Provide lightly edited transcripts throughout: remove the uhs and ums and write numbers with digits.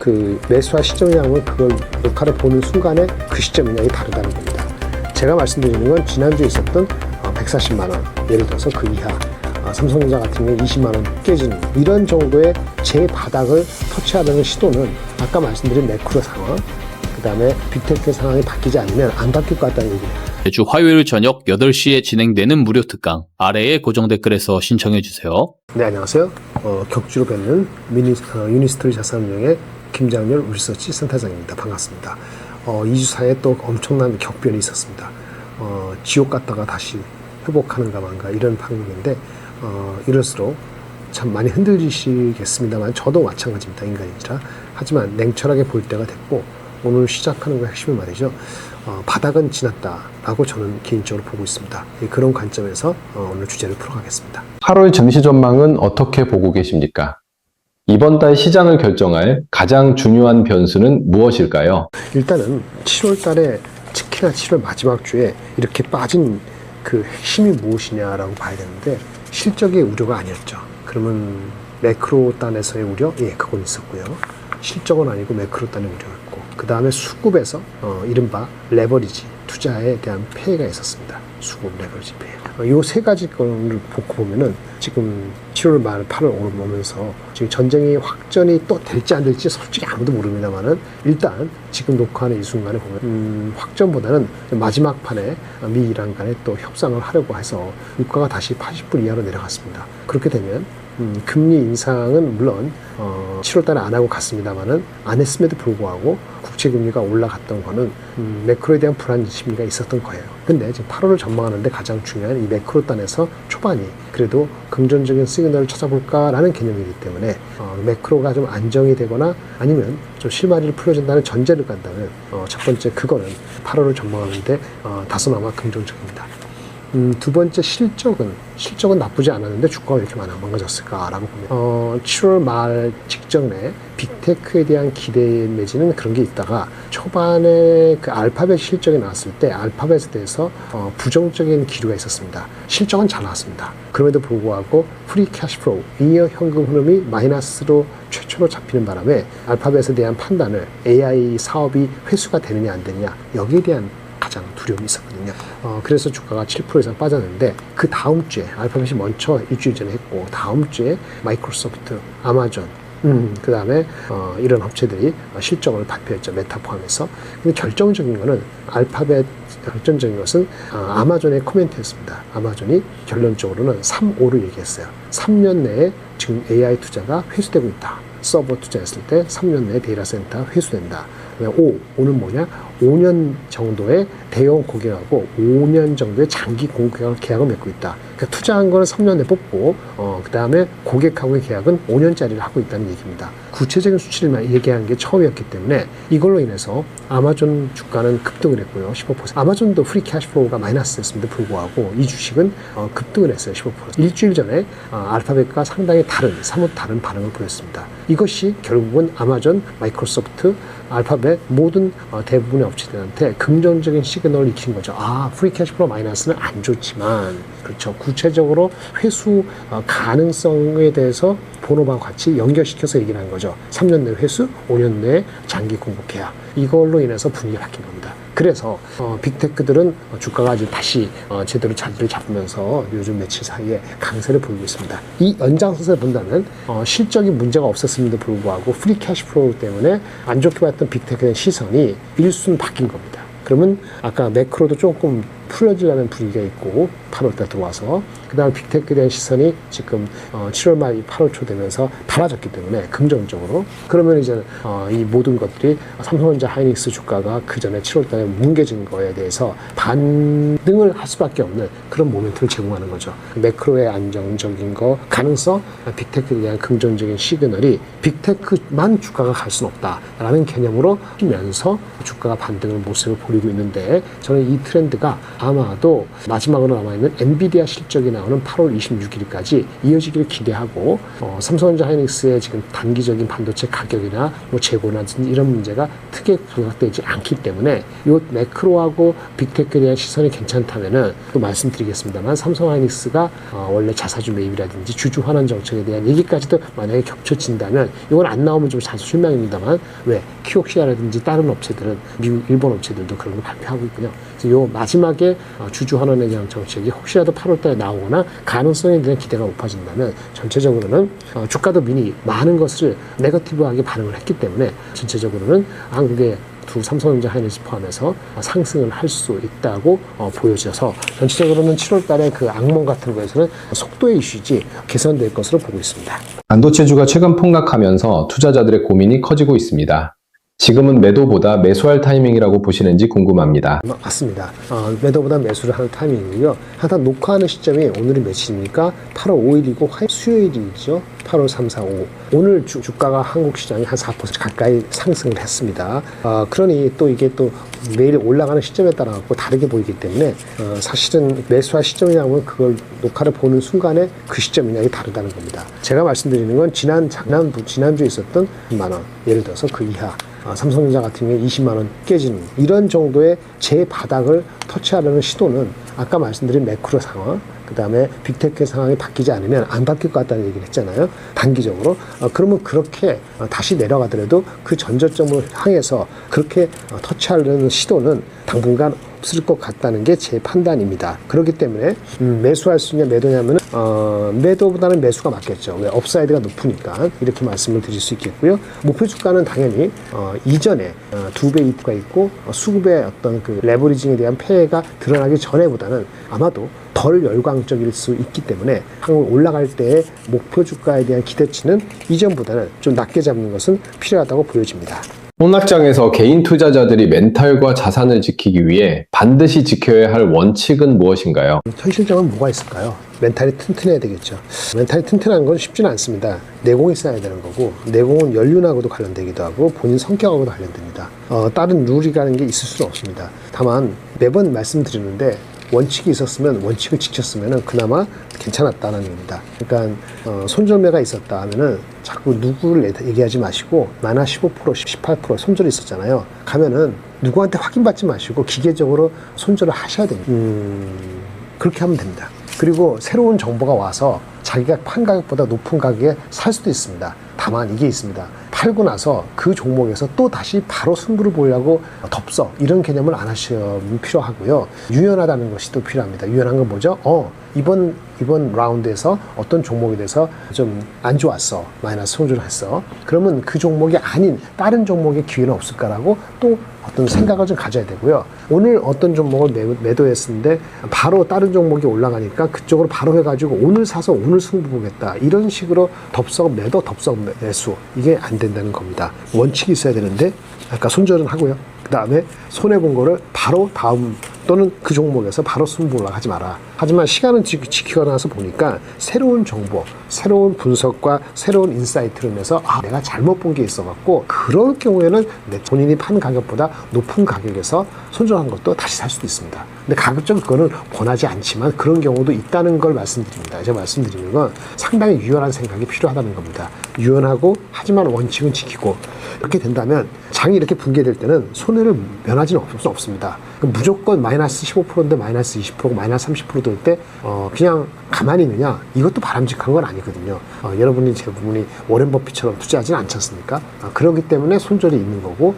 그 매수와 시점이라면 그걸 녹화를 보는 순간에 그 시점이냐이 다르다는 겁니다. 제가 말씀드리는 건 지난주에 있었던 140만 원, 예를 들어서 그 이하 삼성전자 같은 경우에 20만 원 깨지는 이런 정도의 재바닥을 터치하려는 시도는 아까 말씀드린 매크로 상황, 그 다음에 빅테크 상황이 바뀌지 않으면 안 바뀔 것 같다는 얘기예요. 매주 화요일 저녁 8시에 진행되는 무료 특강 아래의 고정 댓글에서 신청해주세요. 네, 안녕하세요. 격주로 뵙는 유니스토리 자산운용의 김장렬 리서치 센터장입니다. 반갑습니다. 2주 사이에 또 엄청난 격변이 있었습니다. 지옥 갔다가 다시 회복하는가 만가 이런 방법인데 이럴수록 참 많이 흔들리시겠습니다만 저도 마찬가지입니다. 인간이라. 하지만 냉철하게 볼 때가 됐고 오늘 시작하는 거 핵심은 말이죠. 바닥은 지났다라고 저는 개인적으로 보고 있습니다. 그런 관점에서 오늘 주제를 풀어가겠습니다. 8월 증시 전망은 어떻게 보고 계십니까? 이번 달 시장을 결정할 가장 중요한 변수는 무엇일까요? 일단은 7월 달에 특히나 7월 마지막 주에 이렇게 빠진 그 핵심이 무엇이냐라고 봐야 되는데 실적의 우려가 아니었죠. 그러면 매크로 단에서의 우려? 예, 그건 있었고요. 실적은 아니고 매크로 단의 우려였고 그 다음에 수급에서 이른바 레버리지 투자에 대한 폐해가 있었습니다. 수급 레버리지 폐해. 이 세 가지 거를 보고 보면은 지금 7월 말 8월 오면서 지금 전쟁이 확전이 또 될지 안 될지 솔직히 아무도 모릅니다만은 일단 지금 녹화하는 이 순간에 보면 확전보다는 마지막 판에 미 이란 간에 또 협상을 하려고 해서 유가가 다시 80불 이하로 내려갔습니다. 그렇게 되면 금리 인상은 물론 7월 달에 안 하고 갔습니다만은 안 했음에도 불구하고 국채 금리가 올라갔던 거는 매크로에 대한 불안 심리가 있었던 거예요. 근데 지금 8월을 전망하는데 가장 중요한 이 매크로 단에서 초반이 그래도 긍정적인 시그널을 찾아볼까라는 개념이기 때문에 매크로가 좀 안정이 되거나 아니면 좀 실마리를 풀어준다는 전제를 간다면 첫 번째 그거는 8월을 전망하는데 다소나마 긍정적입니다. 두 번째 실적은 나쁘지 않았는데 주가가 왜 이렇게 망가졌을까라고 보면 7월 말 직전에 빅테크에 대한 기대 내지는 그런 게 있다가 초반에 그 알파벳 실적이 나왔을 때 알파벳에 대해서 부정적인 기류가 있었습니다. 실적은 잘 나왔습니다. 그럼에도 불구하고 프리 캐시플로우 잉여 현금 흐름이 마이너스로 최초로 잡히는 바람에 알파벳에 대한 판단을 AI 사업이 회수가 되느냐 안 되느냐 여기에 대한 가장 두려움이 있었거든요. 그래서 주가가 7% 이상 빠졌는데 그 다음 주에 알파벳이 먼저 일주일 전에 했고 다음 주에 마이크로소프트, 아마존 그 다음에 이런 업체들이 실적을 발표했죠. 메타 포함해서. 근데 결정적인 거는 알파벳 결정적인 것은 아마존의 코멘트였습니다. 아마존이 결론적으로는 3.5를 얘기했어요. 3년 내에 지금 AI 투자가 회수되고 있다. 서버 투자했을 때 3년 내에 데이터 센터 회수된다. 5는 뭐냐? 5년 정도의 대형 고객하고 5년 정도의 장기 공급 계약을 맺고 있다. 그러니까 투자한 거는 3년 내에 뽑고 그 다음에 고객하고의 계약은 5년짜리를 하고 있다는 얘기입니다. 구체적인 수치를 얘기한 게 처음이었기 때문에 이걸로 인해서 아마존 주가는 급등을 했고요. 15%. 아마존도 프리 캐시플로우가 마이너스였음에도 불구하고 이 주식은 급등을 했어요. 15%. 일주일 전에 알파벳과 상당히 사뭇 다른 반응을 보였습니다. 이것이 결국은 아마존, 마이크로소프트, 알파벳 모든 대부분의 업체들한테 긍정적인 시그널을 익힌 거죠. 프리 캐시플로우 마이너스는 안 좋지만 그렇죠. 구체적으로 회수 가능성에 대해서 본업하고 같이 연결시켜서 얘기를 한 거죠. 3년 내 회수, 5년 내에 장기 공급 계약. 이걸로 인해서 분위기가 바뀐 겁니다. 그래서 빅테크들은 주가가 아주 다시 제대로 자리를 잡으면서 요즘 며칠 사이에 강세를 보이고 있습니다. 이 연장선을 본다면 실적이 문제가 없었음에도 불구하고 프리 캐시플로우 때문에 안 좋게 봤던 빅테크의 시선이 일순 바뀐 겁니다. 그러면 아까 매크로도 조금 풀어지려는 분위기가 있고 8월달 들어와서 그 다음에 빅테크에 대한 시선이 지금 7월 말 8월 초 되면서 달라졌기 때문에 긍정적으로 그러면 이제 이 모든 것들이 삼성전자 하이닉스 주가가 그 전에 7월달에 뭉개진 거에 대해서 반등을 할 수밖에 없는 그런 모멘트를 제공하는 거죠. 매크로의 안정적인 거 가능성 빅테크에 대한 긍정적인 시그널이 빅테크만 주가가 갈 수는 없다라는 개념으로 하면서 주가가 반등을 모습을 보이고 있는데 저는 이 트렌드가 아마도 마지막으로 남아있는 엔비디아 실적이 나오는 8월 26일까지 이어지기를 기대하고 삼성전자 하이닉스의 지금 단기적인 반도체 가격이나 뭐 재고라든지 이런 문제가 크게 부각되지 않기 때문에 이 매크로하고 빅테크에 대한 시선이 괜찮다면은 또 말씀드리겠습니다만 삼성 하이닉스가 원래 자사주 매입이라든지 주주 환원 정책에 대한 얘기까지도 만약에 겹쳐진다면 이건 안 나오면 좀 사실 실망입니다만 왜 키옥시아라든지 다른 업체들은 미국, 일본 업체들도 그런 걸 발표하고 있군요. 그래서 요 마지막에 주주 환원에 대한 정책이 혹시라도 8월달에 나오거나 가능성에 대한 기대가 높아진다면 전체적으로는 주가도 미리 많은 것을 네거티브하게 반응을 했기 때문에 전체적으로는 한국의 두 삼성전자 하이닉스 포함해서 상승을 할 수 있다고 보여져서 전체적으로는 7월 달에 그 악몽 같은 거에서는 속도의 이슈지 개선될 것으로 보고 있습니다. 반도체주가 최근 폭락하면서 투자자들의 고민이 커지고 있습니다. 지금은 매도보다 매수할 타이밍이라고 보시는지 궁금합니다. 맞습니다. 매도보다 매수를 하는 타이밍이고요. 하여튼 녹화하는 시점이 오늘이 며칠입니까? 8월 5일이고 수요일이죠. 8월 3, 4, 5. 오늘 주가가 한국 시장이 한 4% 가까이 상승을 했습니다. 그러니 또 이게 또 매일 올라가는 시점에 따라 갖고 다르게 보이기 때문에 사실은 매수할 시점이냐면 그걸 녹화를 보는 순간에 그 시점이냐 이게 다르다는 겁니다. 제가 말씀드리는 건 지난주에 있었던 10만 원, 예를 들어서 그 이하 삼성전자 같은 경우에 20만 원 깨지는 이런 정도의 재바닥을 터치하려는 시도는 아까 말씀드린 매크로 상황, 그 다음에 빅테크 상황이 바뀌지 않으면 안 바뀔 것 같다는 얘기를 했잖아요. 단기적으로. 그러면 그렇게 다시 내려가더라도 그 전저점을 향해서 그렇게 터치하려는 시도는 당분간 없을 것 같다는 게 제 판단입니다. 그렇기 때문에 매수할 수 있냐 매도냐면 매도보다는 매수가 맞겠죠. 왜? 업사이드가 높으니까 이렇게 말씀을 드릴 수 있겠고요. 목표 주가는 당연히 이전에 2배 이프가 있고 수급의 어떤 그 레버리징에 대한 폐해가 드러나기 전에보다는 아마도 덜 열광적일 수 있기 때문에 한국 올라갈 때의 목표 주가에 대한 기대치는 이전보다는 좀 낮게 잡는 것은 필요하다고 보여집니다. 폭락장에서 개인 투자자들이 멘탈과 자산을 지키기 위해 반드시 지켜야 할 원칙은 무엇인가요? 현실적으로 뭐가 있을까요? 멘탈이 튼튼해야 되겠죠. 멘탈이 튼튼한 건 쉽지는 않습니다. 내공이 있어야 되는 거고 내공은 연륜하고도 관련되기도 하고 본인 성격하고도 관련됩니다. 다른 룰이라는 게 있을 수는 없습니다. 다만 매번 말씀드리는데 원칙이 있었으면 원칙을 지켰으면 그나마 괜찮았다는 얘기입니다. 그러니까 손절매가 있었다 하면은 자꾸 누구를 얘기하지 마시고 만화 15%, 18% 손절이 있었잖아요. 가면은 누구한테 확인받지 마시고 기계적으로 손절을 하셔야 됩니다. 그렇게 하면 됩니다. 그리고 새로운 정보가 와서 자기가 판 가격보다 높은 가격에 살 수도 있습니다. 다만 이게 있습니다. 팔고 나서 그 종목에서 또 다시 바로 승부를 보려고 덥석 이런 개념을 안 하시면 필요하고요. 유연하다는 것이 또 필요합니다. 유연한 건 뭐죠? 이번 라운드에서 어떤 종목에 대해서 좀 안 좋았어. 마이너스 손절을 했어. 그러면 그 종목이 아닌 다른 종목의 기회는 없을까라고 또 어떤 생각을 좀 가져야 되고요. 오늘 어떤 종목을 매도했는데 바로 다른 종목이 올라가니까 그쪽으로 바로 해가지고 오늘 사서 오늘 승부 보겠다. 이런 식으로 덥석 매도, 덥석 매수. 이게 안 된다는 겁니다. 원칙이 있어야 되는데 아까 손절은 하고요. 그 다음에 손해본 거를 바로 다음 또는 그 종목에서 바로 승부 올라가지 마라. 하지만 시간은 지키고 나서 보니까 새로운 정보, 새로운 분석과 새로운 인사이트를 내서 내가 잘못 본 게 있어갖고 그럴 경우에는 본인이 판 가격보다 높은 가격에서 손절한 것도 다시 살 수도 있습니다. 근데 가급적 그거는 권하지 않지만 그런 경우도 있다는 걸 말씀드립니다. 제가 말씀드리는 건 상당히 유연한 생각이 필요하다는 겁니다. 유연하고 하지만 원칙은 지키고 그렇게 된다면 장이 이렇게 붕괴될 때는 손해를 면하지는 없습니다. 무조건 마이너스 15%인데 마이너스 20%, 마이너스 30% 될 때 그냥 가만히 있느냐? 이것도 바람직한 건 아니거든요. 여러분이 제분이 워렌 버핏처럼 투자하지는 않지 않습니까? 그렇기 때문에 손절이 있는 거고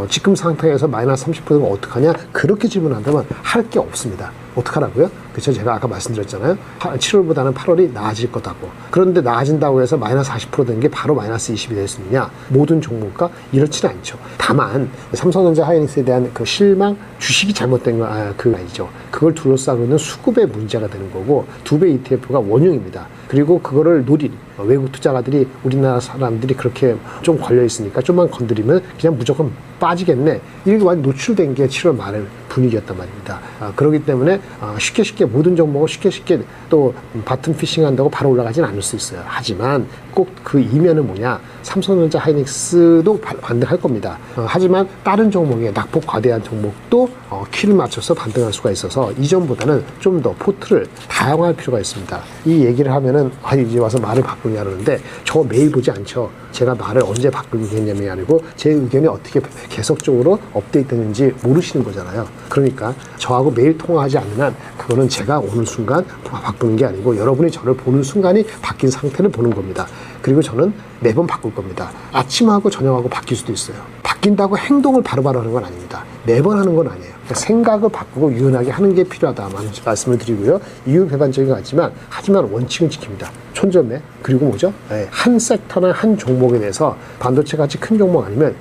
지금 상태에서 마이너스 30%면 어떡하냐? 그렇게 질문한다면 할 게 없습니다. 어떡하라고요? 그렇죠. 제가 아까 말씀드렸잖아요. 7월보다는 8월이 나아질 거다고. 그런데 나아진다고 해서 마이너스 40% 된 게 바로 마이너스 20이 될 수 있느냐? 모든 종목과 이렇지는 않죠. 다만 삼성전자 하이닉스에 대한 그 실망, 주식이 잘못된 건 그 아니죠. 그걸 둘러싸고 있는 수급의 문제가 되는 거고 2배 ETF가 원흉입니다. 그리고 그거를 노린 외국 투자가들이 우리나라 사람들이 그렇게 좀 걸려 있으니까 좀만 건드리면 그냥 무조건 빠지겠네. 이게 완전 노출된 게 7월 말 분위기였단 말입니다. 그렇기 때문에 쉽게 모든 종목을 쉽게 또 바텀 피싱 한다고 바로 올라가지는 않을 수 있어요. 하지만 꼭 그 이면은 뭐냐? 삼성전자 하이닉스도 반등할 겁니다. 하지만 다른 종목에 낙폭 과대한 종목도 키를 맞춰서 반등할 수가 있어서 이전보다는 좀 더 포트를 다양화할 필요가 있습니다. 이 얘기를 하면은 이제 와서 말을 바꾸냐 그러는데 저 매일 보지 않죠. 제가 말을 언제 바꾸겠냐면이 아니고 제 의견이 어떻게 계속적으로 업데이트되는지 모르시는 거잖아요. 그러니까 저하고 매일 통화하지 않는 한 그거는 제가 오는 순간 바꾸는 게 아니고 여러분이 저를 보는 순간이 바뀐 상태를 보는 겁니다. 그리고 저는 매번 바꿀 겁니다. 아침하고 저녁하고 바뀔 수도 있어요. 바뀐다고 행동을 바로바로 하는 건 아닙니다. 매번 하는 건 아니에요. 그러니까 생각을 바꾸고 유연하게 하는 게 필요하다만 말씀을 드리고요. 이유 배반적인 것 같지만 하지만 원칙은 지킵니다. 촌전매 그리고 뭐죠? 한 섹터나 한 종목에 대해서 반도체 같이 큰 종목 아니면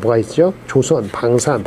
뭐가 있죠? 조선, 방산,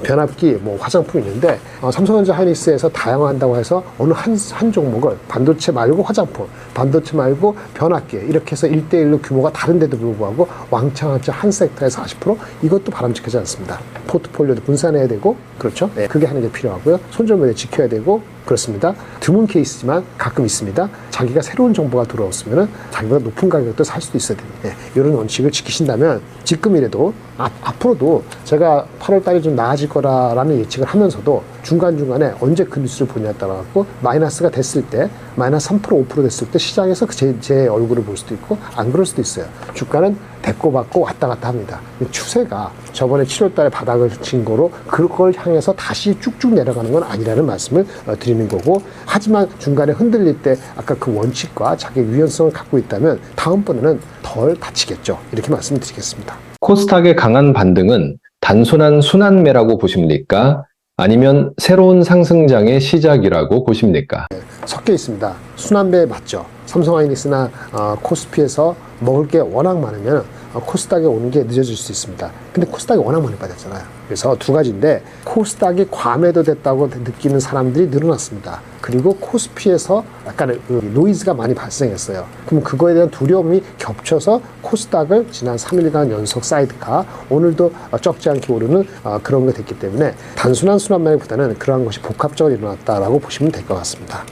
변압기, 뭐 화장품 있는데 삼성전자 하이닉스에서 다양화한다고 해서 어느 한 종목을 반도체 말고 화장품, 반도체 말고 변압기 이렇게 해서 1대1로 규모가 다른데도 불구하고 왕창 한 섹터에서 40% 이것도 바람직하지 않습니다. 포트폴리오도 분산해야 되고 그렇죠? 그게 하는 게 필요하고요. 손절매를 지켜야 되고 그렇습니다. 드문 케이스지만 가끔 있습니다. 자기가 새로운 정보가 들어왔으면 자기가 높은 가격도 살 수도 있어야 됩니다. 이런 원칙을 지키신다면 지금이라도 앞으로도 제가 8월 달에 좀 나아질 거라는 예측을 하면서도 중간중간에 언제 그 뉴스를 보냐에 따라 갖고 마이너스가 됐을 때 마이너스 3% 5% 됐을 때 시장에서 제 얼굴을 볼 수도 있고 안 그럴 수도 있어요. 주가는 배꼽받고 왔다 갔다 합니다. 추세가 저번에 7월 달에 바닥을 친 거로 그걸 향해서 다시 쭉쭉 내려가는 건 아니라는 말씀을 드리는 거고 하지만 중간에 흔들릴 때 아까 그 원칙과 자기 유연성을 갖고 있다면 다음번에는 덜 다치겠죠. 이렇게 말씀을 드리겠습니다. 코스닥의 강한 반등은 단순한 순환매라고 보십니까? 아니면 새로운 상승장의 시작이라고 보십니까? 섞여 있습니다. 순환배 맞죠. 삼성하이닉스나 코스피에서 먹을 게 워낙 많으면 코스닥에 오는 게 늦어질 수 있습니다. 근데 코스닥이 워낙 많이 빠졌잖아요. 그래서 두 가지인데 코스닥이 과매도됐다고 느끼는 사람들이 늘어났습니다. 그리고 코스피에서 약간의 노이즈가 많이 발생했어요. 그럼 그거에 대한 두려움이 겹쳐서 코스닥을 지난 3일간 연속 사이드카 오늘도 적지 않게 오르는 그런 게 됐기 때문에 단순한 순환매보다는 그러한 것이 복합적으로 일어났다라고 보시면 될 것 같습니다.